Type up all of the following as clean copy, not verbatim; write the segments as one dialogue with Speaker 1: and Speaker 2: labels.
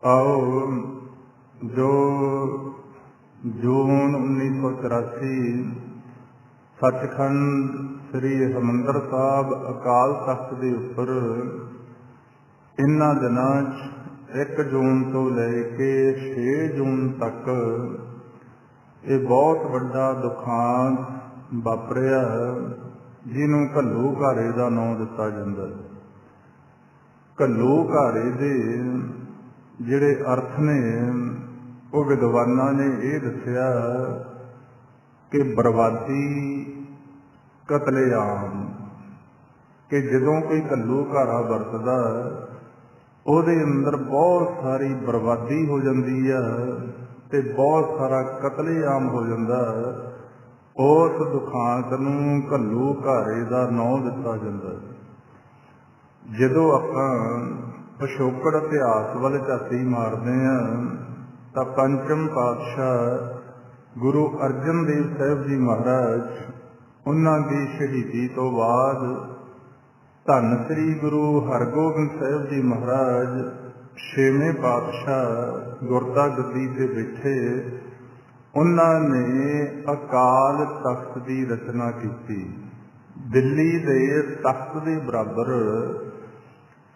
Speaker 1: आओ जो जून 1984 सचखंड श्री हरिमंदर साहब अकाल तख्त के उपर इन्हां दिनां 1 जून तो लैके 6 जून तक ये बहुत बड़ा दुखांत वापरिया, जिन्हों घल्लू घारे का नाम दिता जाता है। घल्लू घारे दे जिहड़े अर्थ ने वो विद्वानां ने ये दस्सिया कि बर्बादी कतलेआम, कि जदों कोई घल्लू घारा वरतदा ਉਹਦੇ अंदर बहुत सारी बर्बादी हो जाती है ते बहुत सारा कतलेआम हो जाता। उस दुखांत नूं घल्लू घारे का नाम दिता जाता। जदों आपां पिछोकड़ इतिहास वाल झाती मारते हैं तो पंचम पातशाह गुरु अर्जन देव साहब जी महाराज उन्हां दी शहीदी तो बाद धन श्री गुरु हरगोबिंद साहब जी महाराज 6वें पातशाह गुरदा गद्दी ते बैठे, उन्होंने अकाल तख्त की रचना की। दिल्ली के तख्त के बराबर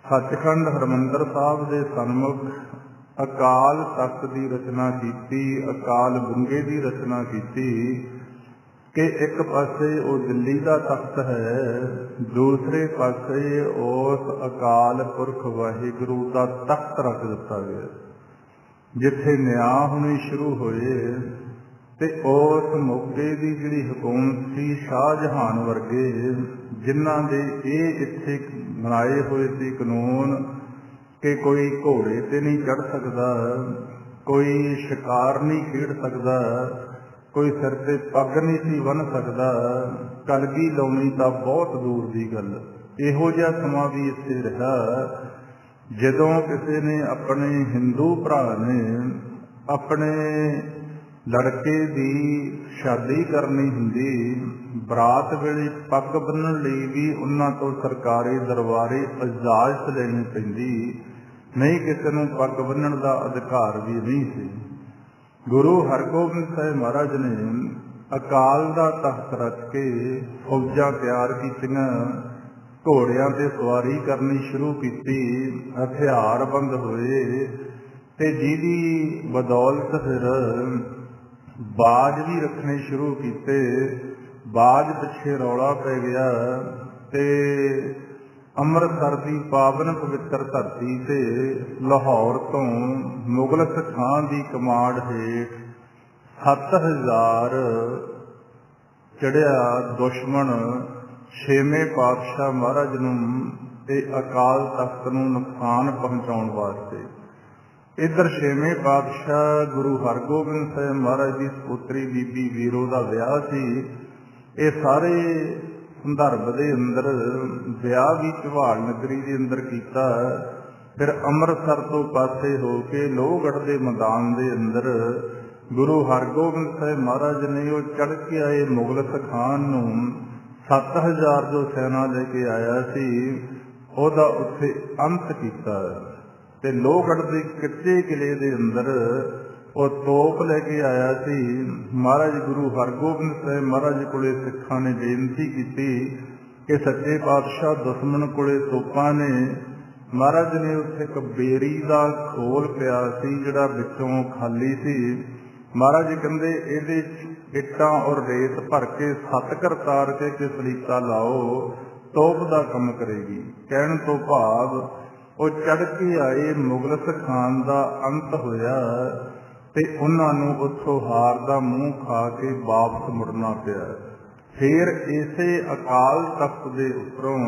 Speaker 1: सचखंड हरमंदर साहब के सन्मुख अकाल तख्त की रचना की, अकाल बुंगे की रचना की कि एक पासे वो दिल्ली का तख्त है, दूसरे पासे उस अकाल पुरख वाहिगुरु का तख्त रख दिता गया जिथे न्याय होने शुरू होए। ते उस मौके की जिहड़ी हुकूमत सी शाहजहान वर्गे जिन्हां दे ये इत्थे बनाए हुए सी कानून कि कोई घोड़े ते नहीं चढ़ सकता, कोई शिकार नहीं खेड सकता, कोई सिर ते पग नहीं सी बन सकता, कलगी लाउणी तां बहुत दूर की गल। इहो जिहा समां भी इत्थे रहा जदों किसी ने अपने हिंदू भरा ने अपने लड़के की शादी करनी हुंदी, बरात वेले पग बन्नण लई भी उन्हां तो सरकारी दरबारे इजाजत लैनी पैंदी, नहीं किसी नूं पग बन्नण का अधिकार भी नहीं सी। गुरु हरगोबिंद साहिब महाराज ने अकाल का तख्त रच के फौजां तैयार कीतियां, घोड़ियां ते सवारी करनी शुरू की, हथियार बंद होए ते जिहदी बदौलत फिर बाज भी रखने शुरू किए। बाज पिछे रौला पै गया ते अमृतसर की पावन पवित्र धरती से लाहौर तो मुगलस खान की कमांड हेठ 7000 चढ़िया दुश्मन 6वें पातशाह महाराज नूं ते अकाल तख्त नूं नुकसान पहुंचाउण वास्ते। इधर 6वें पातशाह गुरु हरगोबिंद साहिब महाराज की पुत्री बीबी वीरो का विआह सी। ये सारे संदर्भ के अंदर विआह भी चौहाल नगरी के अंदर किया। फिर अमृतसर तो पासे हो के लोहगढ़ के मैदान के अंदर गुरु हरगोबिंद साहिब महाराज ने वो चढ़ के आए मुगलस खान नूं 7000 जो सेना लेके आया सी ओदा उत्थे अंत किया। ते लोहगढ़ के कच्चे किले के अंदर वो तोप लेके आया सी। महाराज गुरु हरगोबिंद साहिब महाराज कोले सिखां ने बेनती की कि सच्चे पातशाह दुश्मन कोले तोपां ने। महाराज ने उत्थे एक बेरी का खोल पिया सी जिहड़ा विचों खाली सी। महाराज कहंदे इहदे इट्टां और रेत भर के 7 करतार के सलीका लाओ, तोप का काम करेगी। कहण तो भाव वो चढ़ के आए मुगलस खान का अंत होया ते उन्हां नूं उत्थों हार का मूँह खा के वापस मुड़ना पिया। फिर इसे अकाल तख्त के उपरों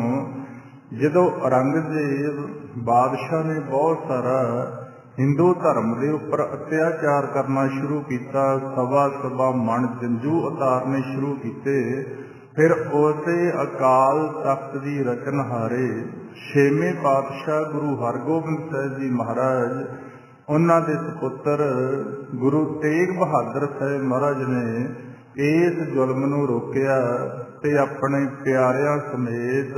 Speaker 1: जदों औरंगजेब बादशाह ने बहुत सारा हिंदू धर्म के उपर अत्याचार करना शुरू किया, सभा सभा मन जंजू उतारने शुरू किए। फिर उसे अकाल तख्त की रचनहारे 6वें पातशाह गुरु हरगोबिंद साहिब जी महाराज उन्हां दे सपुत्र गुरु तेग बहादुर साहिब महाराज ने इस जुल्म नूं रोकिया ते अपने प्यारियां समेत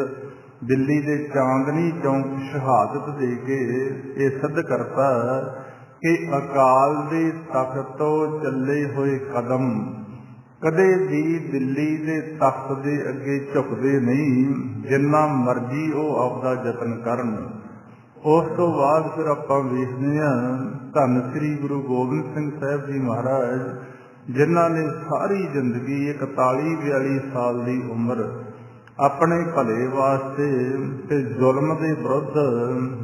Speaker 1: दिल्ली के चांदनी चौक शहादत दे के ये सिद्ध करता कि अकाल दे तख्त तो चले हुए कदम कदे भी दिल्ली के तख्त के अगे झुकते नहीं, जिन्ना मर्जी वो आपका जतन करन। उस तो बाद फिर आपां वेखदे हां धन श्री गुरु गोबिंद सिंह साहब जी महाराज, जिन्हां ने सारी जिंदगी 41-42 साल की उम्र अपने भले वास्ते ते जुल्म के विरुद्ध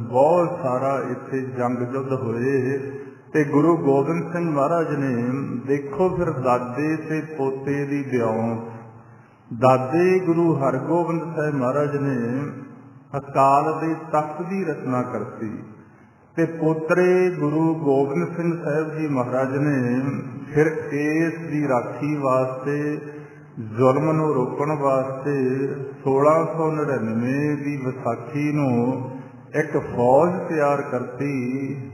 Speaker 1: बहुत सारा इत्थे जंग युद्ध होए। ते गुरु गोबिंद सिंह महाराज ने देखो फिर दादे ते पोते दी विआउत, दादे गुरु हरगोबिंद साहब महाराज ने अकाल दे तख्त की रचना करती, ते पोतरे गुरु गोबिंद सिंह साहब जी महाराज ने फिर इस दी राखी वास्ते जुल्म नूं रोकण वास्ते 1699 की विसाखी नूं एक फौज तैयार करती,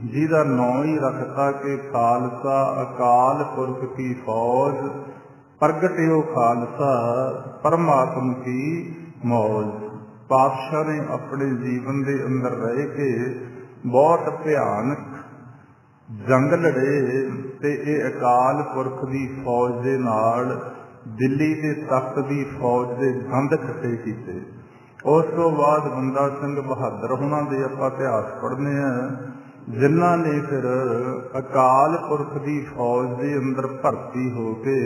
Speaker 1: जिहदा नाम ही रखता कि खालसा अकाल पुरख की फौज, प्रगटियो खालसा परमात्म की मौज। पातशाह ने अपने जीवन के अंदर रह के बहुत भयानक जंग लड़े ते ये अकाल पुरख की फौज के नाल दिल्ली के तख्त की फौज के गंध खट्टे किए। उस तो बाद बंदा सिंह बहादुर होना दे आपां इतिहास पढ़ने हैं, जिन्हां ने फिर अकाल पुरख की फौज के अंदर भर्ती होके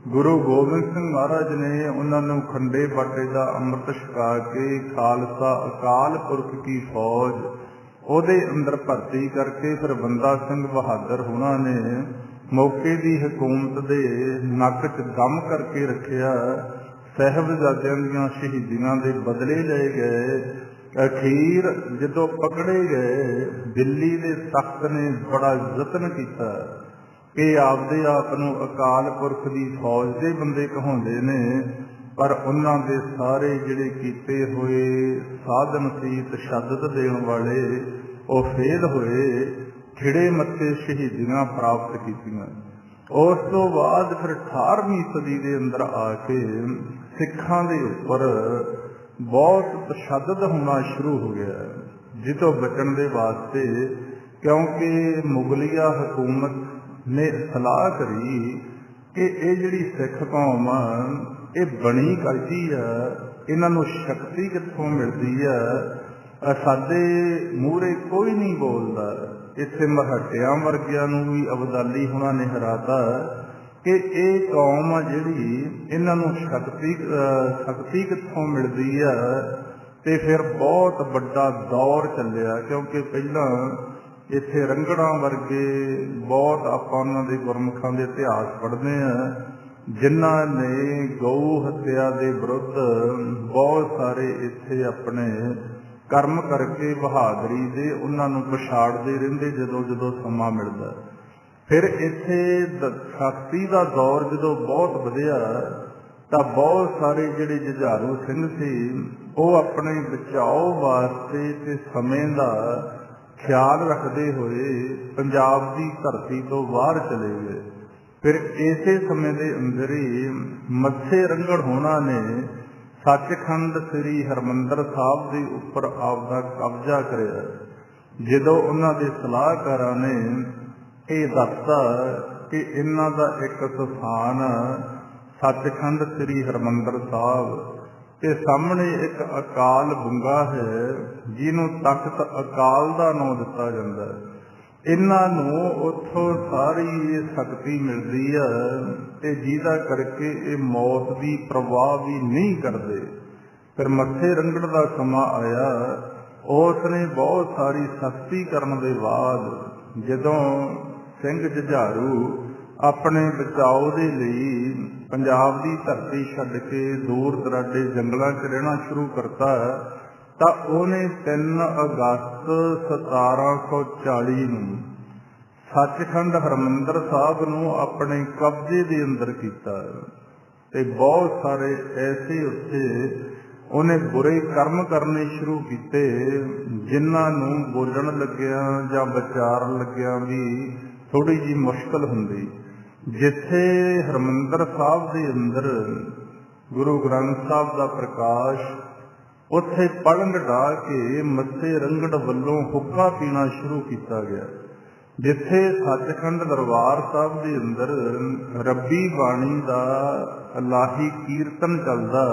Speaker 1: गुरु गोबिंद सिंह महाराज ने उन्होंने खंडे बाटे का अमृत छका के खालसा अकाल पुरख की फौज ਉਹਦੇ अंदर भर्ती करके फिर बंदा सिंह बहादुर होना ने मौके की हुकूमत के नक च दम करके रखिया। साहिबजादियां दीयां शहीदियां दे बदले ले गए। अखीर जदों पकड़े गए, दिल्ली के तख्त ने बड़ा यतन किया कि आपदे आप नूं अकाल पुरख की फौज के बंदे कहाउंदे ने, पर उन्हां दे सारे जिहड़े कीते होए साधन सी तशद्दद देण वाले वो फेल होए, खिड़े मत्थे शहीदियां प्राप्त कीतियां। उस तो बाद फिर 18वीं सदी के अंदर आके सिखां दे उपर बहुत तशद्दद होना शुरू हो गया, जितों बचण दे वास्ते, क्योंकि मुगलिया हुकूमत ने सलाह करी कि ये जिहड़ी सिख कौम ये बनी करती है, इन्हों शक्ति कितों मिलती है, साडे मूहरे कोई नहीं बोलता। इत्थे मराठियां वर्गियां नूं भी अबदाली होना ने हराता कि ये कौम जिहड़ी इन्हों शक्ति कितों मिलती है। ते फिर बहुत बड़ा दौर चलिया, क्योंकि पहला इत्थे रंगड़ा वर्गे बहुत आपां उन्हां दे गुरमुखां दे इतिहास पढ़ते हैं, जिन्हां ने गौ हत्या के विरुद्ध बहुत सारे इत्थे अपने कर्म करके बहादरी दे उन्होंने पछाड़ते रहते जदों जदों समा मिलता। फिर इत्थे सख्ती का दौर जदों बहुत वधिया तो बहुत सारे जिहड़े जुझारू सिंह सी वो अपने बचाओ वास्ते ते समय का ख्याल रखते हुए पंजाब की धरती तो बाहर चले गए। फिर इसे समय के अंदर ही मत्थे रंगड़ होना ने सचखंड श्री हरमंदर साहब के उपर आपका कब्जा कराया। जदों उन्होंने सलाहकारां ने यह दसता कि इन्हां दा एक स्थान सचखंड श्री हरमंदर साहब के सामने एक अकाल बुंगा है, जिन्हों तख्त अकाल का नाम दिता जाता है। इन्हों उथों सारी ये शक्ति मिलती है, जिहदा करके ये मौत की परवाह भी नहीं करते। फिर मत्थे रंगड़ का समा आया, उसने बहुत सारी सख्ती करने के बाद जदों सिंह जुझारू अपने बचाव के लिए पंजाब की धरती छड्ड के दूर दराडे जंगलों च रहना शुरू करता, तो उन्हें 3 अगस्त 1740 नूं सचखंड हरमंदर साहब नूं अपने कब्जे के अंदर किया। ते बहुत सारे ऐसे उत्थे उन्हें बुरे कर्म करने शुरू किए, जिन्हां नूं बोलण लग्गिया जां विचारन लग्गिया भी थोड़ी जी मुश्किल हुंदी। जिथे हरमंदर साहब के अंदर गुरु ग्रंथ साहब का प्रकाश ਉੱਥੇ ਪਲੰਗ ਢਾਹ ਕੇ ਮੱਥੇ ਰੰਗੜ ਵੱਲੋਂ ਹੁੱਕਾ ਪੀਣਾ ਸ਼ੁਰੂ ਕੀਤਾ ਗਿਆ। ਜਿੱਥੇ ਸੱਚਖੰਡ ਦਰਬਾਰ ਸਾਹਿਬ ਦੇ ਅੰਦਰ ਰੱਬੀ ਬਾਣੀ ਦਾ ਇਲਾਹੀ ਕੀਰਤਨ ਚੱਲਦਾ,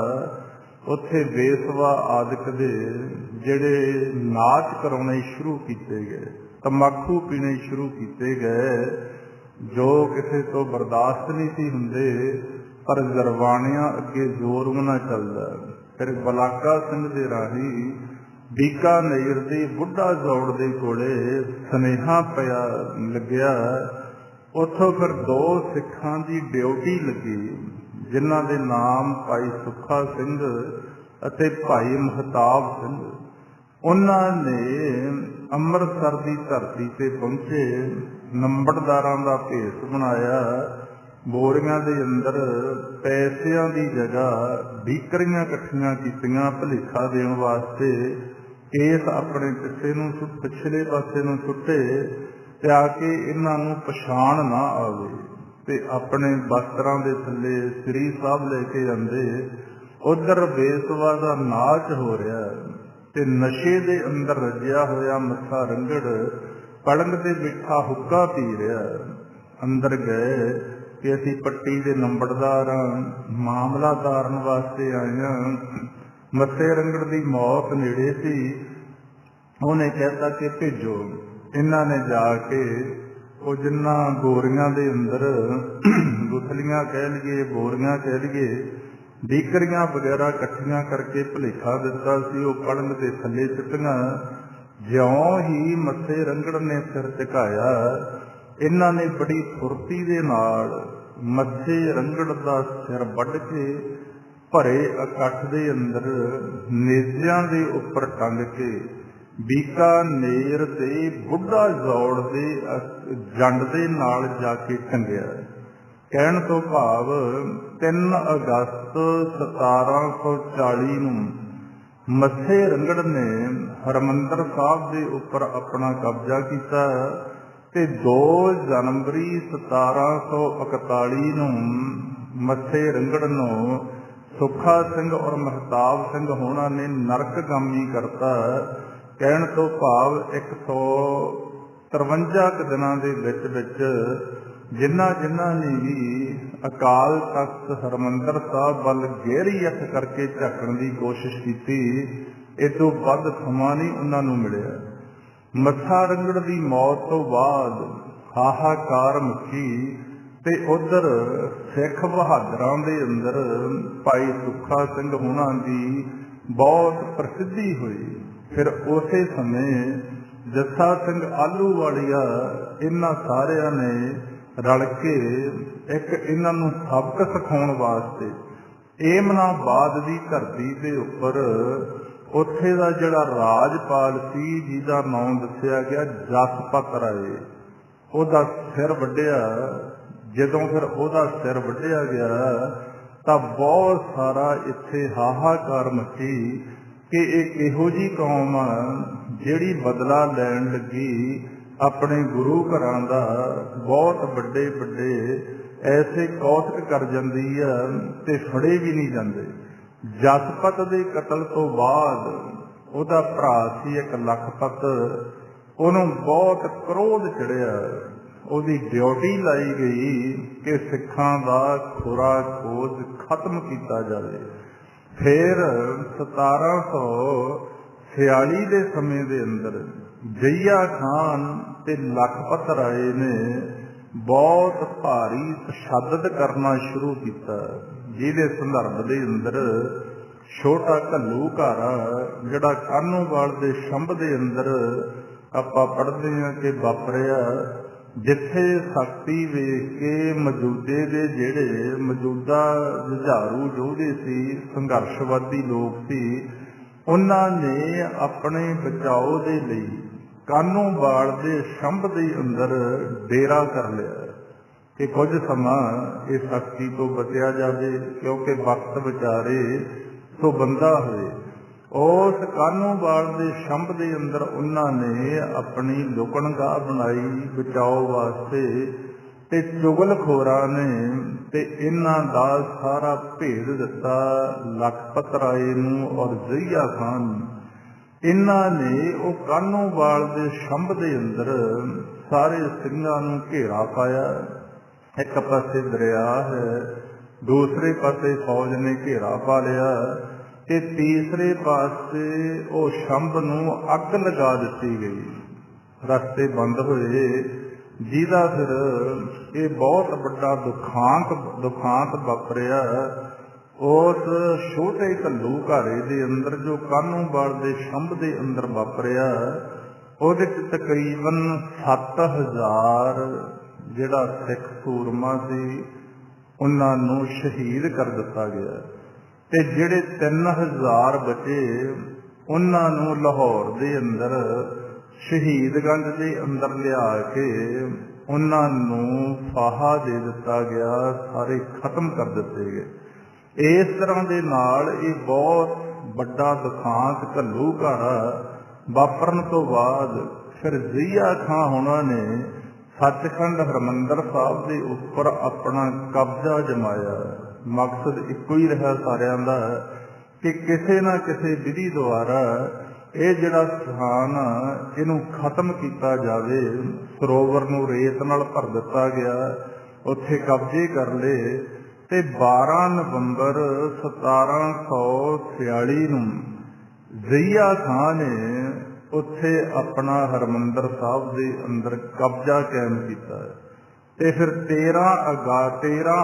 Speaker 1: ਉੱਥੇ ਬੇਸਵਾ ਆਦਿਕ ਦੇ ਜਿਹੜੇ ਨਾਚ ਕਰਾਉਣੇ ਸ਼ੁਰੂ ਕੀਤੇ ਗਏ, ਤੰਬਾਕੂ ਪੀਣੇ ਸ਼ੁਰੂ ਕੀਤੇ ਗਏ, ਜੋ ਕਿਸੇ ਤੋਂ ਬਰਦਾਸ਼ਤ ਨਹੀਂ ਸੀ ਹੁੰਦੇ, ਪਰ ਗਰਵਾਣਿਆਂ ਅੱਗੇ ਜ਼ੋਰ ਨਾ ਚੱਲਦਾ। ਫਿਰ ਬਲਾਕਾ ਸਿੰਘ ਦੇ ਰਾਹੀਂ ਬੀਕਾਨੇਰ ਦੇ ਬੁੱਢਾ ਜੋੜ ਦੇ ਕੋਲੇ ਸੁਨੇਹਾ ਪਿਆ ਲੱਗਿਆ। ਉੱਥੋਂ ਫਿਰ 2 ਸਿੱਖਾਂ ਦੀ ਡਿਊਟੀ ਲੱਗੀ, ਜਿਨ੍ਹਾਂ ਦੇ ਨਾਮ ਭਾਈ ਸੁੱਖਾ ਸਿੰਘ ਅਤੇ ਭਾਈ ਮਹਤਾਬ ਸਿੰਘ। ਉਹਨਾਂ ਨੇ ਅੰਮ੍ਰਿਤਸਰ ਦੀ ਧਰਤੀ ਤੇ ਪਹੁੰਚੇ, ਨੰਬਰਦਾਰਾਂ ਦਾ ਭੇਸ ਬਣਾਇਆ, ਬੋਰੀਆਂ ਦੇ ਅੰਦਰ ਪੈਸਿਆਂ ਦੀ ਜਗ੍ਹਾ ਬੀਕਰੀਆਂ ਇਕੱਠੀਆਂ ਕੀਤੀਆਂ ਭੁਲੇਖਾ ਦੇਣ ਵਾਸਤੇ। ਕੇਸ ਆਪਣੇ ਪਿਛਲੇ ਪਾਸੇ ਨੂੰ ਸੁੱਟੇ ਤੇ ਆ ਕੇ ਇਹਨਾਂ ਨੂੰ ਪਛਾਣ ਨਾ ਆਵੇ, ਤੇ ਆਪਣੇ ਵਸਤਰਾਂ ਦੇ ਥੱਲੇ ਸ੍ਰੀ ਸਾਹਿਬ ਲੈ ਕੇ ਜਾਂਦੇ। ਉਧਰ ਬੇਸਵਾ ਦਾ ਨਾਚ ਹੋ ਰਿਹਾ ਤੇ ਨਸ਼ੇ ਦੇ ਅੰਦਰ ਰੱਜਿਆ ਹੋਇਆ ਮੱਥਾ ਰੰਗੜ ਪਲੰਗ ਤੇ ਬਿਠਾ ਹੁੱਕਾ ਪੀ ਰਿਹਾ। ਅੰਦਰ ਗਏ ਕਿ ਅਸੀਂ ਪੱਟੀ ਦੇ ਨੰਬਰਦਾਰ ਮਾਮਲਾ ਤਾਰਨ ਵਾਸਤੇ ਆਏ ਹਾਂ। ਮੱਥੇ ਰੰਗੜ ਦੀ ਮੌਤ ਨੇੜੇ ਸੀ। ਉਹਨੇ ਕਹਿਤਾ ਕਿ ਭੇਜੋ। ਇਹਨਾਂ ਨੇ ਜਾ ਕੇ ਉਹ ਜਿੰਨਾਂ ਗੋਰੀਆਂ ਦੇ ਅੰਦਰ ਗੁਥਲੀਆਂ ਕਹਿ ਲਈਏ, ਬੋਰੀਆਂ ਕਹਿ ਲਈਏ, ਬੀਕਰੀਆਂ ਵਗੈਰਾ ਇਕੱਠੀਆਂ ਕਰਕੇ ਭੁਲੇਖਾ ਦਿੱਤਾ ਸੀ, ਉਹ ਪਲੰਗ ਦੇ ਥੱਲੇ ਸੁੱਟੀਆਂ। ਜਿਉਂ ਹੀ ਮੱਥੇ ਰੰਗੜ ਨੇ ਸਿਰ ਝੁਕਾਇਆ, ਇਹਨਾਂ ਨੇ ਬੜੀ ਫੁਰਤੀ ਦੇ ਨਾਲ ਮੱਥੇ ਰੰਗੜ ਦਾ ਸਿਰ ਵੱਢ ਕੇ ਭਰੇ ਇਕੱਠ ਦੇ ਅੰਦਰ ਨੇਜ਼ਿਆਂ ਦੇ ਉੱਪਰ ਟੰਗ ਕੇ ਬੀਕਾਨੇਰ ਦੇ ਬੁੱਢਾ ਜੋੜ ਦੇ ਜੰਡ ਦੇ ਨਾਲ ਜਾ ਕੇ ਟੰਗਿਆ। ਕਹਿਣ ਤੋਂ ਭਾਵ 3 ਅਗਸਤ 1740 ਨੂੰ ਮੱਥੇ ਰੰਗੜ ਨੇ ਹਰਿਮੰਦਰ ਸਾਹਿਬ ਦੇ ਉੱਪਰ ਆਪਣਾ ਕਬਜ਼ਾ ਕੀਤਾ ਤੇ 2 ਜਨਵਰੀ 1741 ਨੂੰ ਮੱਥੇ ਰੰਗੜ ਨੂੰ ਸੁੱਖਾ ਸਿੰਘ ਔਰ ਮਹਤਾਬ ਸਿੰਘ ਹੋਣਾ ਨੇ ਨਰਕਗਾਮੀ ਕਰਤਾ। ਕਹਿਣ ਤੋਂ ਭਾਵ 153 ਦਿਨਾਂ ਦੇ ਵਿੱਚ ਜਿਨ੍ਹਾਂ ਨੇ ਵੀ ਅਕਾਲ ਤਖਤ ਹਰਿਮੰਦਰ ਸਾਹਿਬ ਵੱਲ ਗਹਿਰੀ ਅੱਖ ਕਰਕੇ ਝਾਕਣ ਦੀ ਕੋਸ਼ਿਸ਼ ਕੀਤੀ, ਇਹ ਤੋਂ ਵੱਧ ਸਮਾਂ ਨਹੀਂ ਉਹਨਾਂ ਨੂੰ ਮਿਲਿਆ। ਮੱਥਾ ਰੰਗੜ ਦੀ ਮੌਤ ਤੋਂ ਬਾਅਦ ਹਾਹਾਕਾਰ ਮੱਚੀ ਤੇ ਉਧਰ ਸਿੱਖ ਬਹਾਦਰਾਂ ਦੇ ਅੰਦਰ ਭਾਈ ਸੁੱਖਾ ਸਿੰਘ ਹੋਣਾ ਦੀ ਬਹੁਤ ਪ੍ਰਸਿੱਧੀ ਹੋਈ। ਫਿਰ ਉਸੇ ਸਮੇਂ ਜੱਸਾ ਸਿੰਘ ਆਲੂਵਾਲੀਆ, ਇਹਨਾਂ ਸਾਰਿਆਂ ਨੇ ਰਲ ਕੇ ਇੱਕ ਇਹਨਾਂ ਨੂੰ ਸਬਕ ਸਿਖਾਉਣ ਵਾਸਤੇ ਏਮਨਾਬਾਦ ਦੀ ਧਰਤੀ ਦੇ ਉੱਪਰ ਉੱਥੇ ਦਾ ਜਿਹੜਾ ਰਾਜਪਾਲ ਸੀ, ਜਿਹਦਾ ਨਾਮ ਦੱਸਿਆ ਗਿਆ ਜਸਪਤ ਰਾਏ, ਉਹਦਾ ਸਿਰ ਵੱਢਿਆ। ਜਦੋਂ ਫਿਰ ਉਹਦਾ ਸਿਰ ਵੱਢਿਆ ਗਿਆ ਤਾਂ ਬਹੁਤ ਸਾਰਾ ਇੱਥੇ ਹਾਹਾਕਾਰ ਮਚੀ ਕਿ ਇਹ ਇਹੋ ਜਿਹੀ ਕੌਮ ਆ ਜਿਹੜੀ ਬਦਲਾ ਲੈਣ ਲੱਗੀ ਆਪਣੇ ਗੁਰੂ ਘਰਾਂ ਦਾ। ਬਹੁਤ ਵੱਡੇ ਵੱਡੇ ਐਸੇ ਕੌਤਕ ਕਰ ਜਾਂਦੀ ਆ ਤੇ ਫੜੇ ਵੀ ਨਹੀਂ ਜਾਂਦੇ। ਜਸਪਤ ਦੇ ਕਤਲ ਤੋਂ ਬਾਅਦ ਉਹਦਾ ਭਰਾ ਸੀ ਇੱਕ ਲਖਪਤ, ਉਹਨੂੰ ਬਹੁਤ ਕ੍ਰੋਧ ਚੜਿਆ। ਉਹਦੀ ਡਿਊਟੀ ਲਾਈ ਗਈ ਕਿ ਸਿੱਖਾਂ ਦਾ ਖੁਰਾ ਖੋਜ ਖਤਮ ਕੀਤਾ ਜਾਵੇ। ਫਿਰ 1746 ਦੇ ਸਮੇਂ ਦੇ ਅੰਦਰ ਜਈਆ ਖਾਨ ਤੇ ਲਖਪਤ ਰਾਏ ਨੇ ਬਹੁਤ ਭਾਰੀ ਤਸ਼ੱਦਦ ਕਰਨਾ ਸ਼ੁਰੂ ਕੀਤਾ, ਜਿਹਦੇ ਸੰਦਰਭ ਦੇ ਅੰਦਰ ਛੋਟਾ ਘੱਲੂਘਾਰਾ ਜਿਹੜਾ ਕਾਹਨੂੰਵਾਲ ਦੇ ਸ਼ੰਭ ਦੇ ਅੰਦਰ ਆਪਾਂ ਪੜ੍ਹਦੇ ਹਾਂ ਕਿ ਵਾਪਰਿਆ, ਜਿੱਥੇ ਸ਼ਕਤੀ ਵੇਖ ਕੇ ਮੌਜੂਦੇ ਦੇ ਜਿਹੜੇ ਮੌਜੂਦਾ ਜੁਝਾਰੂ ਯੋਧੇ ਸੀ, ਸੰਘਰਸ਼ਵਾਦੀ ਲੋਕ ਸੀ, ਉਹਨਾਂ ਨੇ ਆਪਣੇ ਬਚਾਓ ਦੇ ਲਈ ਕਾਹਨੂੰਵਾਲ ਦੇ ਸ਼ੰਭ ਦੇ ਅੰਦਰ ਡੇਰਾ ਕਰ ਲਿਆ ਕਿ ਕੁਝ ਸਮਾਂ ਇਹ ਸ਼ਕਤੀ ਤੋਂ ਬਚਿਆ ਜਾਵੇ, ਕਿਉਂਕਿ ਵਕਤ ਵਿਚਾਰੇ ਸੋ ਬੰਦਾ ਹੋਏ। ਉਸ ਕਾਹਨੂੰਵਾਲ ਦੇ ਸ਼ੰਭ ਦੇ ਅੰਦਰ ਉਹਨਾਂ ਨੇ ਆਪਣੀ ਲੁਕਣਗਾਹ ਬਣਾਈ ਬਚਾਓ ਵਾਸਤੇ। ਤੇ ਚੁਗਲਖੋਰਾਂ ਨੇ ਤੇ ਇਹਨਾਂ ਦਾ ਸਾਰਾ ਭੇਦ ਦਿੱਤਾ ਲਖਪਤ ਰਾਏ ਨੂੰ ਔਰ ਜ਼ਈਆ ਖਾਨ ਨੂੰ। ਇਹਨਾਂ ਨੇ ਉਹ ਕਾਹਨੂੰਵਾਲ ਦੇ ਛੰਭ ਦੇ ਅੰਦਰ ਸਾਰੇ ਸਿੰਘਾਂ ਨੂੰ ਘੇਰਾ ਪਾਇਆ। ਇੱਕ ਪਾਸੇ ਦਰਿਆ ਹੈ, ਦੂਸਰੇ ਪਾਸੇ ਫੌਜ ਨੇ ਘੇਰਾ ਪਾ ਲਿਆ ਤੇ ਤੀਸਰੇ ਪਾਸੇ ਉਹ ਛੰਭ ਨੂੰ ਅੱਗ ਲਗਾ ਦਿੱਤੀ ਗਈ। ਰਸਤੇ ਬੰਦ ਹੋਏ, ਜਿਹਦਾ ਫਿਰ ਇਹ ਬਹੁਤ ਵੱਡਾ ਦੁਖਾਂਤ ਵਾਪਰਿਆ ਉਸ ਛੋਟੇ ਘੱਲੂਘਾਰੇ ਦੇ ਅੰਦਰ ਜੋ ਕਾਹਨੂੰਵਾਲ ਦੇ ਛੰਭ ਦੇ ਅੰਦਰ ਵਾਪਰਿਆ। ਉਹਦੇ 'ਚ ਤਕਰੀਬਨ 7000 ਜਿਹੜਾ ਸਿੱਖ ਸੂਰਮਾ ਸੀ ਉਹਨਾਂ ਨੂੰ ਸ਼ਹੀਦ ਕਰ ਦਿੱਤਾ ਗਿਆ ਤੇ ਜਿਹੜੇ 3000 ਬਚੇ ਉਹਨਾਂ ਨੂੰ ਲਾਹੌਰ ਦੇ ਅੰਦਰ ਸ਼ਹੀਦਗੰਜ ਦੇ ਅੰਦਰ ਲਿਆ ਕੇ ਉਹਨਾਂ ਨੂੰ ਫਾਹਾ ਦੇ ਦਿੱਤਾ ਗਿਆ, ਸਾਰੇ ਖਤਮ ਕਰ ਦਿੱਤੇ ਗਏ। ਇਸ ਤਰ੍ਹਾਂ ਦੇ ਨਾਲ ਇਹ ਬਹੁਤ ਵੱਡਾ ਦੁਖਾਂਤ ਘੱਲੂਘਾਰਾ ਵਾਪਰਨ ਤੋਂ ਬਾਅਦ ਫਿਰ ਜ਼ਈਆ ਖਾਂ ਹੋਣਾ ਨੇ ਸੱਚਖੰਡ ਹਰਿਮੰਦਰ ਸਾਹਿਬ ਦੇ ਉੱਪਰ ਆਪਣਾ ਕਬਜ਼ਾ ਜਮਾਇਆ। ਮਕਸਦ ਇੱਕੋ ਹੀ ਰਿਹਾ ਸਾਰਿਆਂ ਦਾ ਕਿ ਕਿਸੇ ਨਾ ਕਿਸੇ ਵਿਧੀ ਦੁਆਰਾ ਇਹ ਜਿਹੜਾ ਸਥਾਨ ਇਹਨੂੰ ਖਤਮ ਕੀਤਾ ਜਾਵੇ। ਸਰੋਵਰ ਨੂੰ ਰੇਤ ਨਾਲ ਭਰ ਦਿੱਤਾ ਗਿਆ, ਉੱਥੇ ਕਬਜ਼ੇ ਕਰ ਲਏ ਤੇ 12 ਨਵੰਬਰ 1746 ਨੂੰ ਜ਼ਈਆ ਖਾਂ ਨੇ ਉੱਥੇ ਆਪਣਾ ਹਰਿਮੰਦਰ ਸਾਹਿਬ ਦੇ ਅੰਦਰ ਕਬਜ਼ਾ ਕਾਇਮ ਕੀਤਾ ਤੇ ਫਿਰ 13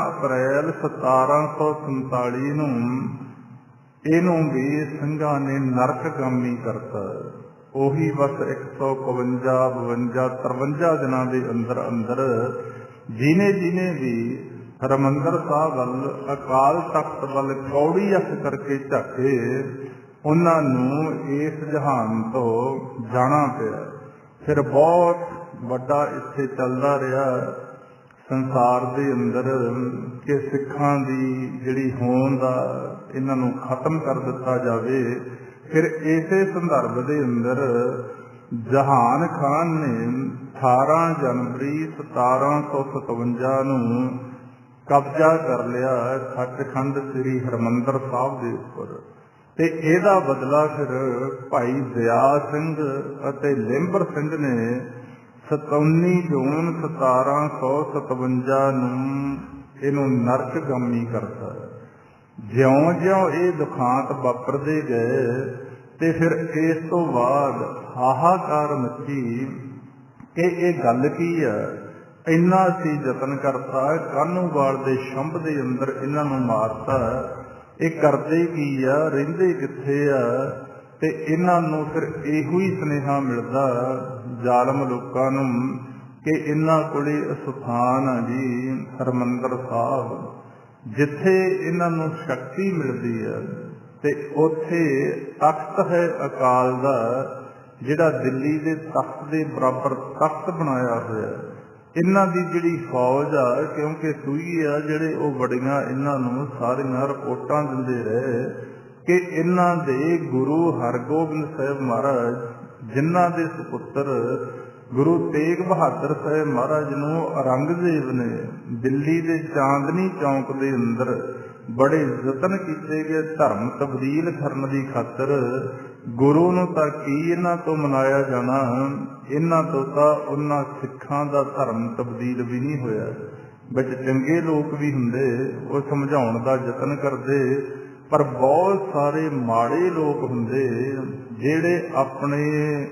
Speaker 1: ਅਪ੍ਰੈਲ 1747 ਨੂੰ ਇਹਨੂੰ ਵੀ ਸਿੰਘਾਂ ਨੇ ਨਰਕਗਾਮੀ ਕਰਤਾ। ਉਹੀ ਬਸ 151, 52, 53 ਦਿਨਾਂ ਦੇ ਅੰਦਰ ਜਿਹਨੇ ਵੀ ਹਰਿਮੰਦਰ ਸਾਹਿਬ ਵੱਲ ਅਕਾਲ ਤਖਤ ਵੱਲ ਕੌੜੀ ਅੱਖ ਕਰਕੇ ਝਾਕੇ ਉਹਨਾਂ ਨੂੰ ਇਸ ਜਹਾਨ ਤੋਂ ਜਾਣਾ ਪਿਆ। ਫਿਰ ਬਹੁਤ ਵੱਡਾ ਇੱਥੇ ਚੱਲਦਾ ਰਿਹਾ ਸੰਸਾਰ ਦੇ ਅੰਦਰ ਕਿ ਸਿੱਖਾਂ ਦੀ ਜਿਹੜੀ ਹੋਂਦ ਆ ਇਹਨਾਂ ਨੂੰ ਖਤਮ ਕਰ ਦਿੱਤਾ ਜਾਵੇ। ਫਿਰ ਇਸੇ ਸੰਦਰਭ ਦੇ ਅੰਦਰ ਜਹਾਨ ਖਾਨ ਨੇ 18 ਜਨਵਰੀ 1757 ਨੂੰ ਕਬਜ਼ਾ ਕਰ ਲਿਆ ਸੱਚਖੰਡ ਸ੍ਰੀ ਹਰਿਮੰਦਰ ਸਾਹਿਬ ਦੇ ਉੱਪਰ ਤੇ ਇਹਦਾ ਬਦਲਾ ਫਿਰ ਭਾਈ ਦਇਆ ਸਿੰਘ ਅਤੇ ਲਿੰਬਰ ਸਿੰਘ ਨੇ 19 ਜੂਨ 1757 ਨੂੰ ਇਹਨੂੰ ਨਰਕਗਾਮੀ ਕਰਤਾ। ਜਿਉਂ ਇਹ ਦੁਖਾਂਤ ਵਾਪਰਦੇ ਗਏ ਤੇ ਫਿਰ ਇਸ ਤੋਂ ਬਾਅਦ ਹਾਹਾਕਾਰ ਮੱਚੀ ਕਿ ਇਹ ਗੱਲ ਕੀ ਆ। ਇੰਨਾ ਅਸੀਂ ਯਤਨ ਕਰਤਾ, ਕਾਹਨੂੰਵਾਲ ਦੇ ਛੰਭ ਦੇ ਅੰਦਰ ਇਹਨਾਂ ਨੂੰ ਮਾਰਤਾ, ਇਹ ਕਰਦੇ ਕੀ ਆ, ਰਹਿੰਦੇ ਕਿੱਥੇ ਆ। ਤੇ ਇਹਨਾਂ ਨੂੰ ਫਿਰ ਇਹੋ ਹੀ ਸੁਨੇਹਾ ਮਿਲਦਾ ਜ਼ਾਲਮ ਲੋਕਾਂ ਨੂੰ ਕਿ ਇਹਨਾਂ ਕੋਲੇ ਅਸਥਾਨ ਆ ਜੀ ਹਰਿਮੰਦਰ ਸਾਹਿਬ, ਜਿੱਥੇ ਇਹਨਾਂ ਨੂੰ ਸ਼ਕਤੀ ਮਿਲਦੀ ਹੈ ਤੇ ਉੱਥੇ ਤਖਤ ਹੈ ਅਕਾਲ ਦਾ, ਜਿਹੜਾ ਦਿੱਲੀ ਦੇ ਤਖਤ ਦੇ ਬਰਾਬਰ ਤਖਤ ਬਣਾਇਆ ਹੋਇਆ। ਇਹਨਾਂ ਦੀ ਜਿਹੜੀ ਫੌਜ ਆ, ਕਿਉਂਕਿ ਸੂਈ ਆ ਜਿਹੜੇ ਉਹ ਬੜੀਆਂ ਇਹਨਾਂ ਨੂੰ ਸਾਰੀਆਂ ਰਿਪੋਰਟਾਂ ਦਿੰਦੇ ਰਹੇ ਕਿ ਇਹਨਾਂ ਦੇ ਗੁਰੂ ਹਰਗੋਬਿੰਦ ਸਾਹਿਬ ਮਹਾਰਾਜ, ਜਿਨ੍ਹਾਂ ਦੇ ਸੁਪੁੱਤਰ ਗੁਰੂ ਤੇਗ ਬਹਾਦਰ ਸਾਹਿਬ ਮਹਾਰਾਜ ਨੂੰ ਔਰੰਗਜ਼ੇਬ ਨੇ ਦਿੱਲੀ ਦੇ ਚਾਂਦਨੀ ਚੌਂਕ ਦੇ ਅੰਦਰ ਬੜੇ ਯਤਨ ਕੀਤੇ ਗਏ ਧਰਮ ਤਬਦੀਲ ਕਰਨ ਦੀ ਖਾਤਰ। ਗੁਰੂ ਨੂੰ ਤਾਂ ਕੀ ਇਹਨਾਂ ਤੋਂ ਮਨਾਇਆ ਜਾਣਾ, ਇਹਨਾਂ ਤੋਂ ਤਾਂ ਉਹਨਾਂ ਸਿੱਖਾਂ ਦਾ ਧਰਮ ਤਬਦੀਲ ਵੀ ਨਹੀਂ ਹੋਇਆ। ਵਿੱਚ ਚੰਗੇ ਲੋਕ ਵੀ ਹੁੰਦੇ, ਉਹ ਸਮਝਾਉਣ ਦਾ ਯਤਨ ਕਰਦੇ, ਪਰ ਬਹੁਤ ਸਾਰੇ ਮਾੜੇ ਲੋਕ ਹੁੰਦੇ ਜਿਹੜੇ ਆਪਣੇ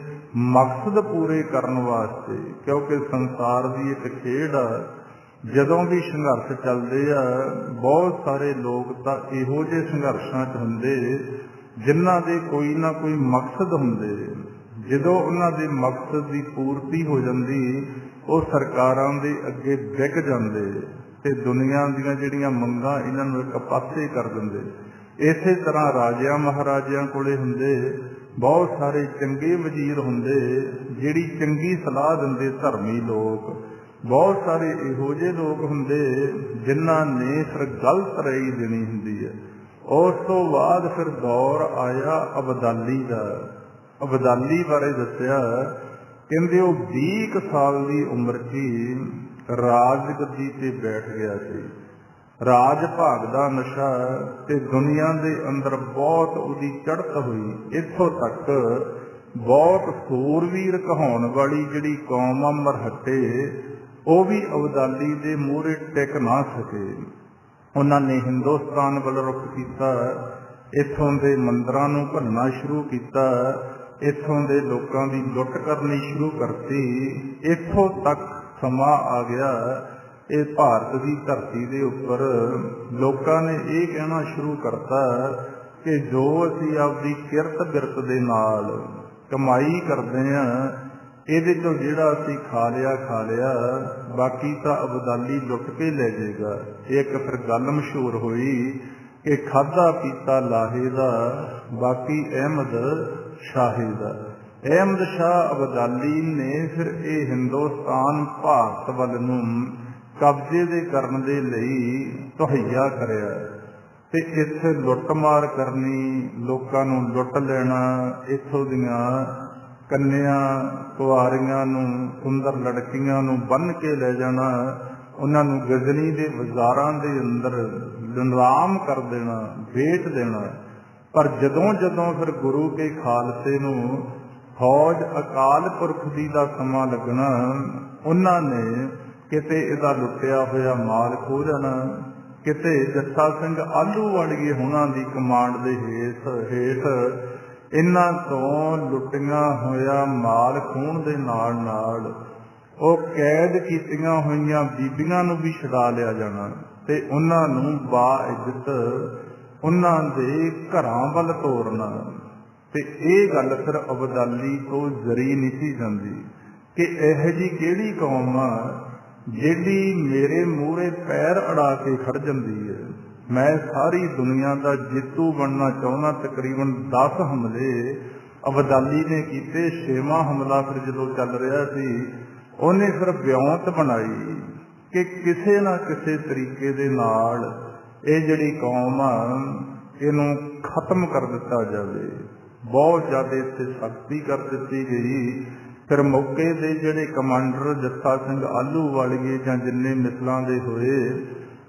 Speaker 1: ਮਕਸਦ ਪੂਰੇ ਕਰਨ ਵਾਸਤੇ, ਕਿਉਂਕਿ ਸੰਸਾਰ ਦੀ ਇੱਕ ਖੇਡ ਆ, ਜਦੋਂ ਵੀ ਸੰਘਰਸ਼ ਚੱਲਦੇ ਆ ਬਹੁਤ ਸਾਰੇ ਲੋਕ ਤਾਂ ਇਹੋ ਜਿਹੇ ਸੰਘਰਸ਼ਾਂ 'ਚ ਹੁੰਦੇ ਜਿਨ੍ਹਾਂ ਦੇ ਕੋਈ ਨਾ ਕੋਈ ਮਕਸਦ ਹੁੰਦੇ। ਜਦੋਂ ਉਹਨਾਂ ਦੇ ਮਕਸਦ ਦੀ ਪੂਰਤੀ ਹੋ ਜਾਂਦੀ ਉਹ ਸਰਕਾਰਾਂ ਦੇ ਅੱਗੇ ਵਿਕ ਜਾਂਦੇ ਤੇ ਦੁਨੀਆ ਦੀਆਂ ਜਿਹੜੀਆਂ ਮੰਗਾਂ ਇਹਨਾਂ ਨੂੰ ਇੱਕ ਪਾਸੇ ਕਰ ਦਿੰਦੇ। ਇਸੇ ਤਰ੍ਹਾਂ ਰਾਜਿਆਂ ਮਹਾਰਾਜਿਆਂ ਕੋਲੇ ਹੁੰਦੇ ਬਹੁਤ ਸਾਰੇ ਚੰਗੇ ਵਜ਼ੀਰ ਹੁੰਦੇ ਜਿਹੜੀ ਚੰਗੀ ਸਲਾਹ ਦਿੰਦੇ ਧਰਮੀ ਲੋਕ। ਬਹੁਤ ਸਾਰੇ ਇਹੋ ਜਿਹੇ ਲੋਕ ਹੁੰਦੇ ਜਿਨ੍ਹਾਂ ਨੇ ਫਿਰ ਗਲਤ ਰਾਏ ਦੇਣੀ ਹੁੰਦੀ ਹੈ। ਉਸ ਤੋਂ ਬਾਅਦ ਫਿਰ ਦੌਰ ਆਇਆ ਅਬਦਾਲੀ ਦਾ। ਅਬਦਾਲੀ ਬਾਰੇ ਦੱਸਿਆ, ਕਹਿੰਦੇ ਉਹ 20 ਸਾਲ ਦੀ ਉਮਰ 'ਚ ਰਾਜ ਗੱਦੀ ਤੇ ਬੈਠ ਗਿਆ ਸੀ। ਰਾਜ ਭਾਗ ਦਾ ਨਸ਼ਾ ਤੇ ਦੁਨੀਆ ਦੇ ਅੰਦਰ ਬਹੁਤ ਉਹਦੀ ਚੜ੍ਹਤ ਹੋਈ। ਇੱਥੋਂ ਤੱਕ ਬਹੁਤ ਸੂਰਵੀਰ ਕਹਾਉਣ ਵਾਲੀ ਜਿਹੜੀ ਕੌਮ ਆ ਮਰਹੱਟੇ, ਉਹ ਵੀ ਅਬਦਾਲੀ ਦੇ ਮੂਹਰੇ ਟਿਕ ਨਾ ਸਕੇ। ਉਹਨਾਂ ਨੇ ਹਿੰਦੁਸਤਾਨ ਵੱਲ ਰੁਖ ਕੀਤਾ, ਇੱਥੋਂ ਦੇ ਮੰਦਰਾਂ ਨੂੰ ਭੰਨਣਾ ਸ਼ੁਰੂ ਕੀਤਾ, ਇੱਥੋਂ ਦੇ ਲੋਕਾਂ ਦੀ ਲੁੱਟ ਕਰਨੀ ਸ਼ੁਰੂ ਕਰਤੀ। ਇੱਥੋਂ ਤੱਕ ਸਮਾਂ ਆ ਗਿਆ, ਇਹ ਭਾਰਤ ਦੀ ਧਰਤੀ ਦੇ ਉੱਪਰ ਲੋਕਾਂ ਨੇ ਇਹ ਕਹਿਣਾ ਸ਼ੁਰੂ ਕਰਤਾ ਕਿ ਜੋ ਅਸੀਂ ਆਪਦੀ ਕਿਰਤ ਬਿਰਤ ਦੇ ਨਾਲ ਕਮਾਈ ਕਰਦੇ ਹਾਂ, ਇਹਦੇ ਚੋਂ ਜਿਹੜਾ ਅਸੀਂ ਖਾ ਲਿਆ, ਬਾਕੀ ਤਾਂ ਅਬਦਾਲੀ ਲੁੱਟ ਕੇ ਲੈ ਜਾਏਗਾ। ਇੱਕ ਫਿਰ ਗੱਲ ਮਸ਼ਹੂਰ ਹੋਈ ਕਿ ਖਾਧਾ ਪੀਤਾ ਲਾਹੇ ਦਾ, ਬਾਕੀ ਅਹਿਮਦ ਸ਼ਾਹੇ ਦਾ। ਅਹਿਮਦ ਸ਼ਾਹ ਅਬਦਾਲੀ ਨੇ ਫਿਰ ਇਹ ਹਿੰਦੁਸਤਾਨ ਭਾਰਤ ਵੱਲ ਨੂੰ ਕਬਜ਼ੇ ਦੇ ਕਰਨ ਦੇ ਲਈ ਤਹਈਆ ਕਰਿਆ ਤੇ ਇੱਥੇ ਲੁੱਟਮਾਰ ਕਰਨੀ, ਲੋਕਾਂ ਨੂੰ ਲੁੱਟ ਲੈਣਾ, ਇੱਥੋਂ ਦੀਆਂ ਕੰਨਿਆਂ ਕੁਆਰੀਆਂ ਨੂੰ, ਸੁੰਦਰ ਲੜਕੀਆਂ ਨੂੰ ਬੰਨ੍ਹ ਕੇ ਲੈ ਜਾਣਾ, ਉਹਨਾਂ ਨੂੰ ਗਜ਼ਨੀ ਦੇ ਬਾਜ਼ਾਰਾਂ ਦੇ ਅੰਦਰ ਨਿਲਾਮ ਕਰ ਦੇਣਾ, ਵੇਚ ਦੇਣਾ। ਪਰ ਜਦੋਂ ਫਿਰ ਗੁਰੂ ਕੇ ਖਾਲਸੇ ਨੂੰ ਫੌਜ ਅਕਾਲ ਪੁਰਖ ਦੀ ਦਾ ਸਮਾਂ ਲੱਗਣਾ, ਉਹਨਾਂ ਨੇ ਕਿਤੇ ਇਹਦਾ ਲੁੱਟਿਆ ਹੋਇਆ ਮਾਲ ਖੋਹ ਜਾਣਾ, ਕਿਤੇ ਜੱਸਾ ਸਿੰਘ ਆਹਲੂਵਾਲੀਏ ਹੁਣਾਂ ਦੀ ਕਮਾਂਡ ਦੇ ਹੇਠ ਇਹਨਾਂ ਤੋਂ ਲੁੱਟੀਆਂ ਹੋਇਆ ਮਾਲ ਖੋਹਣ ਦੇ ਨਾਲ ਉਹ ਕੈਦ ਕੀਤੀਆਂ ਹੋਈਆਂ ਬੀਬੀਆਂ ਨੂੰ ਵੀ ਛੁਡਾ ਲਿਆ ਜਾਣਾ ਤੇ ਉਹਨਾਂ ਨੂੰ ਬਾਇਜ਼ਤ ਉਹਨਾਂ ਦੇ ਘਰਾਂ ਵੱਲ ਤੋਰਨਾ। ਤੇ ਇਹ ਗੱਲ ਫਿਰ ਅਬਦਾਲੀ ਤੋਂ ਜਰੀ ਨਹੀਂ ਸੀ ਜਾਂਦੀ ਕਿ ਇਹੋ ਜਿਹੀ ਕਿਹੜੀ ਕੌਮ ਆ ਜਿਹੜੀ ਮੇਰੇ ਮੂਹਰੇ ਪੈਰ ਅੜਾ ਕੇ ਖੜ ਜਾਂਦੀ ਹੈ। ਮੈਂ ਸਾਰੀ ਦੁਨੀਆ ਦਾ ਜੇਤੂ ਬਣਨਾ ਚਾਹੁੰਦਾ। ਤਕਰੀਬਨ 10 ਹਮਲੇ ਅਬਦਾਲੀ ਨੇ ਕੀਤੇ। 6ਵਾਂ ਹਮਲਾ ਫਿਰ ਜਦੋਂ ਚੱਲ ਰਿਹਾ ਸੀ, ਉਹਨੇ ਫਿਰ ਵਿਉਂਤ ਬਣਾਈ ਕਿ ਕਿਸੇ ਨਾ ਕਿਸੇ ਤਰੀਕੇ ਦੇ ਨਾਲ ਇਹ ਜਿਹੜੀ ਕੌਮ ਆ ਇਹਨੂੰ ਖਤਮ ਕਰ ਦਿੱਤਾ ਜਾਵੇ। ਬਹੁਤ ਜ਼ਿਆਦਾ ਇੱਥੇ ਸਖਤੀ ਕਰ ਦਿੱਤੀ ਗਈ। ਫਿਰ ਮੌਕੇ ਦੇ ਜਿਹੜੇ ਕਮਾਂਡਰ ਜੱਸਾ ਸਿੰਘ ਆਹਲੂਵਾਲੀਏ ਜਾਂ ਜਿੰਨੇ ਮਿਸਲਾਂ ਦੇ ਹੋਏ,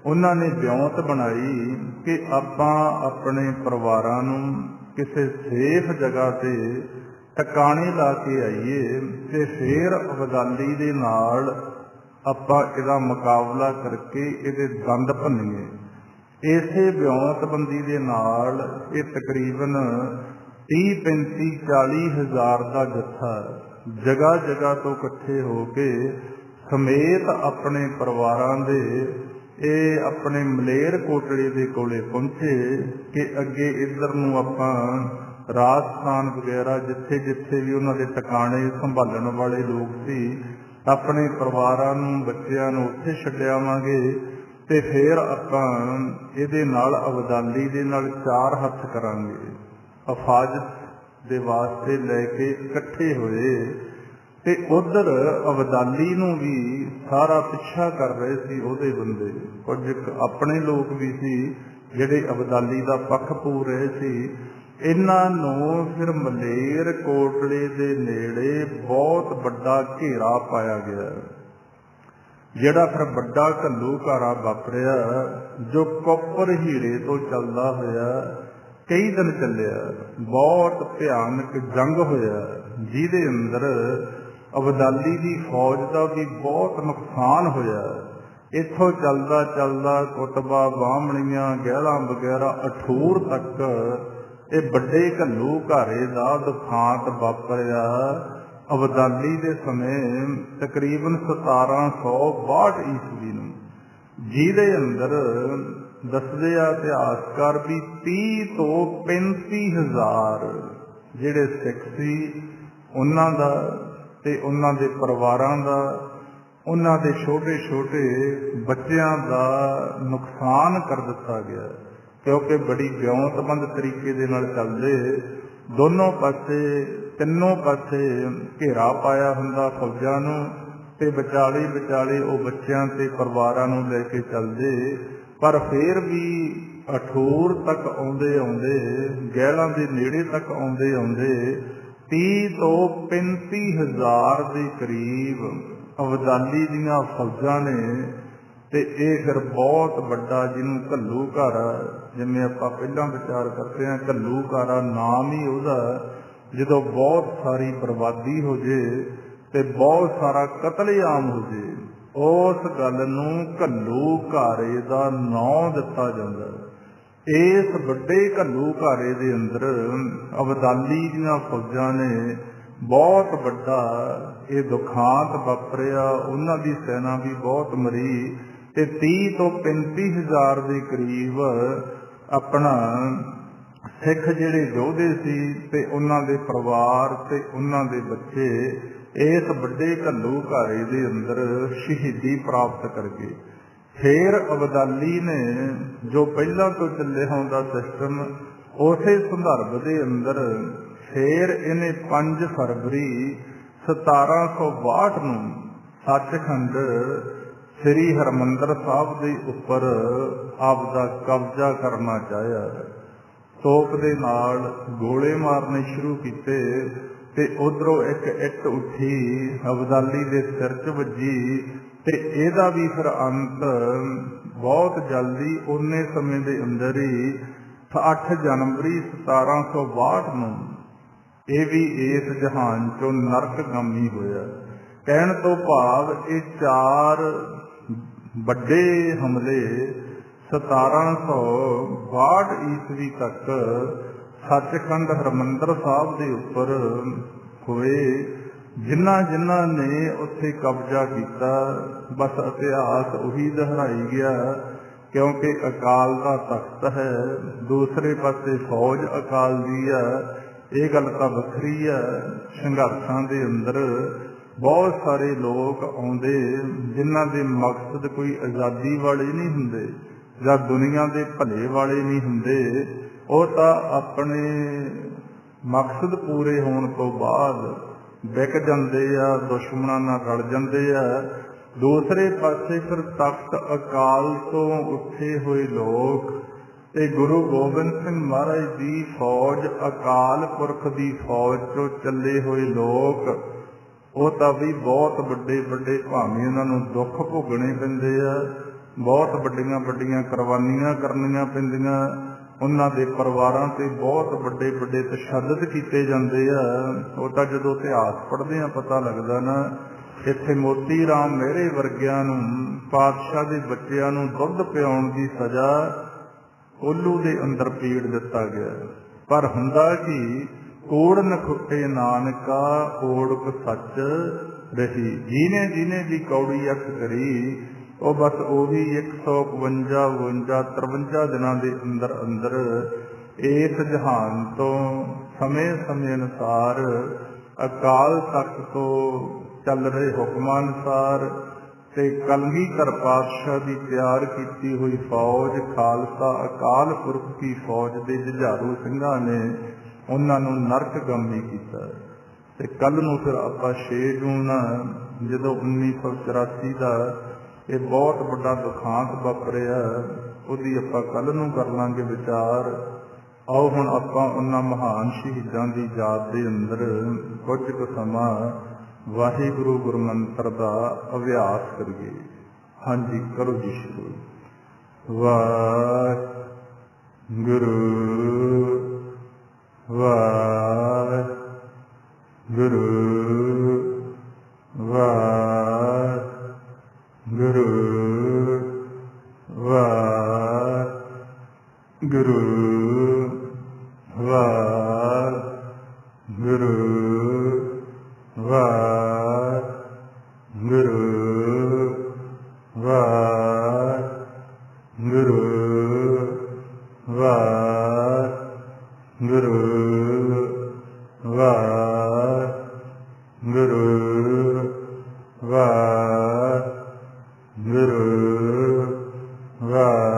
Speaker 1: ਉਹਨਾਂ ਨੇ ਵਿਉਂਤ ਬਣਾਈ ਕਿ ਆਪਾਂ ਆਪਣੇ ਪਰਿਵਾਰਾਂ ਨੂੰ ਕਿਸੇ ਸੇਫ ਜਗ੍ਹਾ ਤੇ ਟਿਕਾਣੇ ਲਾ ਕੇ ਆਈਏ ਤੇ ਫਿਰ ਅਬਦਾਲੀ ਦੇ ਨਾਲ ਆਪਾਂ ਇਹਦਾ ਮੁਕਾਬਲਾ ਕਰਕੇ ਇਹਦੇ ਦੰਦ ਭੰਨੀਏ। ਇਸੇ ਵਿਉਂਤਬੰਦੀ ਦੇ ਨਾਲ ਇਹ ਤਕਰੀਬਨ 30-35-40 ਹਜ਼ਾਰ ਦਾ ਜੱਥਾ ਜਗ੍ਹਾ ਜਗ੍ਹਾ ਤੋਂ ਇਕੱਠੇ ਹੋ ਕੇ ਸਮੇਤ ਆਪਣੇ ਪਰਿਵਾਰਾਂ ਦੇ ਇਹ ਆਪਣੇ ਮਲੇਰ ਕੋਟੜੇ ਦੇ ਕੋਲੇ ਪਹੁੰਚੇ ਕਿ ਅੱਗੇ ਇੱਧਰ ਨੂੰ ਆਪਾਂ ਰਾਜਸਥਾਨ ਵਗੈਰਾ ਜਿੱਥੇ ਜਿੱਥੇ ਵੀ ਉਹਨਾਂ ਦੇ ਟਿਕਾਣੇ ਸੰਭਾਲਣ ਵਾਲੇ ਲੋਕ ਸੀ, ਆਪਣੇ ਪਰਿਵਾਰਾਂ ਨੂੰ, ਬੱਚਿਆਂ ਨੂੰ ਉੱਥੇ ਛੱਡਿਆਵਾਂਗੇ ਤੇ ਫਿਰ ਆਪਾਂ ਇਹਦੇ ਨਾਲ ਅਬਦਾਲੀ ਦੇ ਨਾਲ 4 ਹੱਥ ਕਰਾਂਗੇ। ਹਿਫਾਜ਼ਤ ਦੇ ਵਾਸਤੇ ਲੈ ਕੇ ਇਕੱਠੇ ਹੋਏ ਤੇ ਉਧਰ ਅਬਦਾਲੀ ਨੂੰ ਵੀ ਸਾਰਾ ਪਿੱਛਾ ਕਰ ਰਹੇ ਸੀ ਉਹਦੇ ਬੰਦੇ। ਕੁਝ ਆਪਣੇ ਲੋਕ ਵੀ ਸੀ ਜਿਹੜੇ ਅਬਦਾਲੀ ਦਾ ਪੱਖ ਪੂਰ ਰਹੇ ਸੀ। ਇਹਨਾਂ ਨੂੰ ਫਿਰ ਮਲੇਰ ਕੋਟਲੇ ਦੇ ਨੇੜੇ ਬਹੁਤ ਵੱਡਾ ਘੇਰਾ ਪਾਇਆ ਗਿਆ, ਜਿਹੜਾ ਫਿਰ ਵੱਡਾ ਘੱਲੂਘਾਰਾ ਵਾਪਰਿਆ ਜੋ ਕੋਪਰ ਹੀਰੇ ਤੋਂ ਚੱਲਦਾ ਹੋਇਆ ਕਈ ਦਿਨ ਚੱਲਿਆ। ਬਹੁਤ ਭਿਆਨਕ ਜੰਗ ਹੋਇਆ ਜਿਹਦੇ ਅੰਦਰ ਅਬਦਾਲੀ ਦੀ ਫੌਜ ਦਾ ਵੀ ਬਹੁਤ ਨੁਕਸਾਨ ਹੋਇਆ। ਇੱਥੋਂ ਚੱਲਦਾ ਚੱਲਦਾ ਕੁਤਬਾ, ਬਾਹਮਣੀਆਂ, ਗਹਿਲਾਂ ਵਗੈਰਾ ਅਠੂਰ ਤੱਕ ਇਹ ਵੱਡੇ ਘੱਲੂਘਾਰੇ ਦਾ ਦੁਖਾਂਤ ਵਾਪਰਿਆ ਅਬਦਾਲੀ ਦੇ ਸਮੇਂ ਤਕਰੀਬਨ 1762 ਈਸਵੀ ਨੂੰ, ਜਿਹਦੇ ਅੰਦਰ ਦੱਸਦੇ ਆ ਇਤਿਹਾਸਕਾਰ ਵੀ 30 ਤੋਂ 35 ਹਜ਼ਾਰ ਜਿਹੜੇ ਸਿੱਖ ਸੀ ਉਹਨਾਂ ਦਾ ਤੇ ਉਹਨਾਂ ਦੇ ਪਰਿਵਾਰਾਂ ਦਾ, ਉਹਨਾਂ ਦੇ ਛੋਟੇ ਛੋਟੇ ਬੱਚਿਆਂ ਦਾ ਨੁਕਸਾਨ ਕਰ ਦਿੱਤਾ ਗਿਆ। ਕਿਉਂਕਿ ਬੜੀ ਵਿਉਂਤਬੰਦ ਤਰੀਕੇ ਦੇ ਨਾਲ ਚੱਲਦੇ, ਦੋਨੋਂ ਪਾਸੇ ਤਿੰਨੋਂ ਪਾਸੇ ਘੇਰਾ ਪਾਇਆ ਹੁੰਦਾ ਫੌਜਾਂ ਨੂੰ ਤੇ ਵਿਚਾਲੇ ਉਹ ਬੱਚਿਆਂ ਤੇ ਪਰਿਵਾਰਾਂ ਨੂੰ ਲੈ ਕੇ ਚੱਲਦੇ। ਪਰ ਫਿਰ ਵੀ ਅਠੂਰ ਤੱਕ ਆਉਂਦੇ ਗਹਿਲਾਂ ਦੇ ਨੇੜੇ ਤੱਕ ਆਉਂਦੇ 30 ਤੋਂ 35 ਹਜ਼ਾਰ ਦੇ ਕਰੀਬ ਅਬਦਾਲੀ ਦੀਆਂ ਫੌਜਾਂ ਨੇ ਤੇ ਇਹ ਫਿਰ ਬਹੁਤ ਵੱਡਾ ਜਿਹਨੂੰ ਘੱਲੂਘਾਰਾ, ਜਿਵੇਂ ਆਪਾਂ ਪਹਿਲਾਂ ਵਿਚਾਰ ਕਰਦੇ ਹਾਂ, ਘੱਲੂਘਾਰਾ ਨਾਮ ਹੀ ਉਹਦਾ, ਜਦੋਂ ਬਹੁਤ ਸਾਰੀ ਬਰਬਾਦੀ ਹੋ ਜੇ ਤੇ ਬਹੁਤ ਸਾਰਾ ਕਤਲੇਆਮ ਹੋ ਜੇ, ਉਸ ਗੱਲ ਨੂੰ ਘੱਲੂਘਾਰੇ ਦਾ ਨਾਂ ਦਿੱਤਾ ਜਾਂਦਾ। ਇਸ ਵੱਡੇ ਘੱਲੂਘਾਰੇ ਦੇ ਅੰਦਰ ਅਬਦਾਲੀ ਦੀਆਂ ਫੌਜਾਂ ਨੇ ਬਹੁਤ ਵੱਡਾ ਇਹ ਦੁਖਾਂਤ ਵਾਪਰਿਆ। ਉਹਨਾਂ ਦੀ ਸੈਨਾ ਵੀ ਬਹੁਤ ਮਰੀ ਤੇ 30 ਤੋਂ 35 ਹਜ਼ਾਰ ਦੇ ਕਰੀਬ ਆਪਣਾ ਸਿੱਖ ਜਿਹੜੇ ਯੋਧੇ ਸੀ ਤੇ ਉਹਨਾਂ ਦੇ ਪਰਿਵਾਰ ਤੇ ਉਹਨਾਂ ਦੇ ਬੱਚੇ ਇਸ ਵੱਡੇ ਘੱਲੂਘਾਰੇ ਦੇ ਅੰਦਰ ਸ਼ਹੀਦੀ ਪ੍ਰਾਪਤ ਕਰ ਗਏ। ਫਿਰ ਅਬਦਾਲੀ ਨੇ ਜੋ ਪਹਿਲਾਂ ਤੋਂ ਚੱਲਿਆ ਹੁੰਦਾ ਸਿਸਟਮ, ਉਸੇ ਸੰਦਰਭ ਦੇ ਅੰਦਰ ਫਿਰ ਇਹਨੇ 5 ਫਰਵਰੀ 1762 ਨੂੰ ਸੱਚਖੰਡ ਸ੍ਰੀ ਹਰਿਮੰਦਰ ਸਾਹਿਬ ਦੇ ਉੱਪਰ ਆਪਦਾ ਕਬਜ਼ਾ ਕਰਨਾ ਚਾਹਿਆ। ਤੋਪ ਦੇ ਨਾਲ ਗੋਲੇ ਮਾਰਨੇ ਸ਼ੁਰੂ ਕੀਤੇ ਤੇ ਉਧਰੋਂ ਇੱਕ ਇੱਟ ਉੱਠੀ, ਅਬਦਾਲੀ ਦੇ ਸਿਰ 'ਚ ਵੱਜੀ ਤੇ ਇਹਦਾ ਵੀ ਫਿਰ ਅੰਤ ਬਹੁਤ ਜਲਦੀ ਉਨੇ ਸਮੇਂ ਦੇ ਅੰਦਰ ਹੀ 8 ਜਨਵਰੀ 1762 ਨੂੰ ਇਹ ਵੀ ਇਸ ਜਹਾਨ ਚੋਂ ਨਰਕਗਾਮੀ ਹੋਇਆ। ਕਹਿਣ ਤੋਂ ਭਾਵ ਇਹ 4 ਵੱਡੇ ਹਮਲੇ 1762 ਈਸਵੀ ਤੱਕ ਸੱਚਖੰਡ ਹਰਿਮੰਦਰ ਸਾਹਿਬ ਦੇ ਉੱਪਰ ਹੋਏ। ਜਿਨ੍ਹਾਂ ਨੇ ਉੱਥੇ ਕਬਜ਼ਾ ਕੀਤਾ, ਬਸ ਇਤਿਹਾਸ ਉਹੀ ਦੁਹਰਾਈ ਗਿਆ, ਕਿਉਂਕਿ ਅਕਾਲ ਦਾ ਤਖਤ ਹੈ, ਦੂਸਰੇ ਪਾਸੇ ਫੌਜ ਅਕਾਲ ਦੀ ਆ। ਇਹ ਗੱਲ ਤਾਂ ਵੱਖਰੀ ਆ। ਸੰਘਰਸ਼ਾਂ ਦੇ ਅੰਦਰ ਬਹੁਤ ਸਾਰੇ ਲੋਕ ਆਉਂਦੇ ਜਿਨ੍ਹਾਂ ਦੇ ਮਕਸਦ ਕੋਈ ਆਜ਼ਾਦੀ ਵਾਲੇ ਨਹੀਂ ਹੁੰਦੇ ਜਾਂ ਦੁਨੀਆ ਦੇ ਭਲੇ ਵਾਲੇ ਨਹੀਂ ਹੁੰਦੇ। ਉਹ ਤਾਂ ਆਪਣੇ ਮਕਸਦ ਪੂਰੇ ਹੋਣ ਤੋਂ ਬਾਅਦ ਵਿਕ ਜਾਂਦੇ ਆ, ਦੁਸ਼ਮਣਾਂ ਨਾਲ ਰਲ ਜਾਂਦੇ ਆ। ਦੂਸਰੇ ਪਾਸੇ ਫਿਰ ਤਖਤ ਅਕਾਲ ਤੋਂ ਉੱਠੇ ਹੋਏ ਲੋਕ ਤੇ ਗੁਰੂ ਗੋਬਿੰਦ ਸਿੰਘ ਮਹਾਰਾਜ ਦੀ ਫੌਜ, ਅਕਾਲ ਪੁਰਖ ਦੀ ਫੌਜ ਚੋਂ ਚੱਲੇ ਹੋਏ ਲੋਕ, ਉਹ ਤਾਂ ਵੀ ਬਹੁਤ ਵੱਡੇ ਵੱਡੇ, ਭਾਵੇਂ ਉਹਨਾਂ ਨੂੰ ਦੁੱਖ ਭੋਗਣੇ ਪੈਂਦੇ ਆ, ਬਹੁਤ ਵੱਡੀਆਂ ਵੱਡੀਆਂ ਕੁਰਬਾਨੀਆਂ ਕਰਨੀਆਂ ਪੈਂਦੀਆਂ, ਉਹਨਾਂ ਦੇ ਪਰਿਵਾਰਾਂ ਤੇ ਬਹੁਤ ਵੱਡੇ ਵੱਡੇ ਤਸ਼ੱਦਦ ਕੀਤੇ ਜਾਂਦੇ ਆ। ਉਹ ਤਾਂ ਜਦੋਂ ਇਤਿਹਾਸ ਪੜ੍ਹਦੇ ਆ ਪਤਾ ਲੱਗਦਾ ਨਾ। ਇੱਥੇ ਮੋਤੀ ਰਾਮ ਮਹਿਰੇ ਵਰਗਿਆਂ ਨੂੰ, ਪਾਤਸ਼ਾਹ ਦੇ ਬੱਚਿਆਂ ਨੂੰ ਦੁੱਧ ਪਿਆਉਣ ਦੀ ਸਜ਼ਾ ਕੋਲੂ ਦੇ ਅੰਦਰ ਪੀੜ ਦਿੱਤਾ ਗਿਆ। ਪਰ ਹੁੰਦਾ ਕਿ ਕੋੜ ਨਖੁੱਟੇ ਨਾਨਕਾ ਓੜਕ ਸੱਚ ਰਹੀ। ਜਿਹਨੇ ਜਿਹਨੇ ਦੀ ਕੌੜੀ ਅੱਖ ਕਰੀ, ਉਹ ਬਸ ਉਹੀ 152 53 ਦਿਨਾਂ ਦੇ ਅੰਦਰ ਅੰਦਰ ਇਸ ਜਹਾਨ ਤੋਂ ਸਮੇਂ ਸਮੇਂ ਅਨੁਸਾਰ ਅਕਾਲ ਤਖਤ ਤੋਂ ਚੱਲ ਰਹੇ ਹੁਕਮਾਂ ਅਨੁਸਾਰ ਤੇ ਕਲਗੀਧਰ ਪਾਤਸ਼ਾਹ ਦੀ ਤਿਆਰ ਕੀਤੀ ਹੋਈ ਫੌਜ, ਖਾਲਸਾ ਅਕਾਲ ਪੁਰਖ ਦੀ ਫੌਜ ਦੇ ਜੁਝਾਰੂ ਸਿੰਘਾਂ ਨੇ ਉਹਨਾਂ ਨੂੰ ਨਰਕਗਾਮੀ ਕੀਤਾ। ਤੇ ਕੱਲ ਨੂੰ ਫਿਰ ਆਪਾਂ 6 ਜੂਨ ਜਦੋਂ 1984 ਦਾ ਇਹ ਬਹੁਤ ਵੱਡਾ ਦੁਖਾਂਤ ਵਾਪਰਿਆ, ਉਹਦੀ ਆਪਾਂ ਕੱਲ ਨੂੰ ਕਰ ਲਾਂਗੇ ਵਿਚਾਰ। ਆਓ ਹੁਣ ਆਪਾਂ ਉਹਨਾਂ ਮਹਾਨ ਸ਼ਹੀਦਾਂ ਦੀ ਯਾਦ ਦੇ ਅੰਦਰ ਕੁਝ ਕੁ ਸਮਾਂ ਵਾਹਿਗੁਰੂ ਗੁਰਮੰਤਰ ਦਾ ਅਭਿਆਸ ਕਰੀਏ। ਹਾਂਜੀ, ਕਰੋ ਜੀ ਸ਼ੁਰੂ। ਵਾਹਿਗੁਰੂ ਵਾਹਿਗੁਰੂ ਵਾਹਿਗੁਰੂ ਵਾਹਿਗੁਰੂ ਵਾਹਿਗੁਰੂ ਵਾਹਿਗੁਰੂ ਵਾਹਿਗੁਰੂ ਵਾਹਿਗੁਰੂ ਵਾਹਿਗੁਰੂ ਵਾਹਿਗੁਰੂ ਵਾਹਿਗੁਰੂ ਵਾਹਿਗੁਰੂ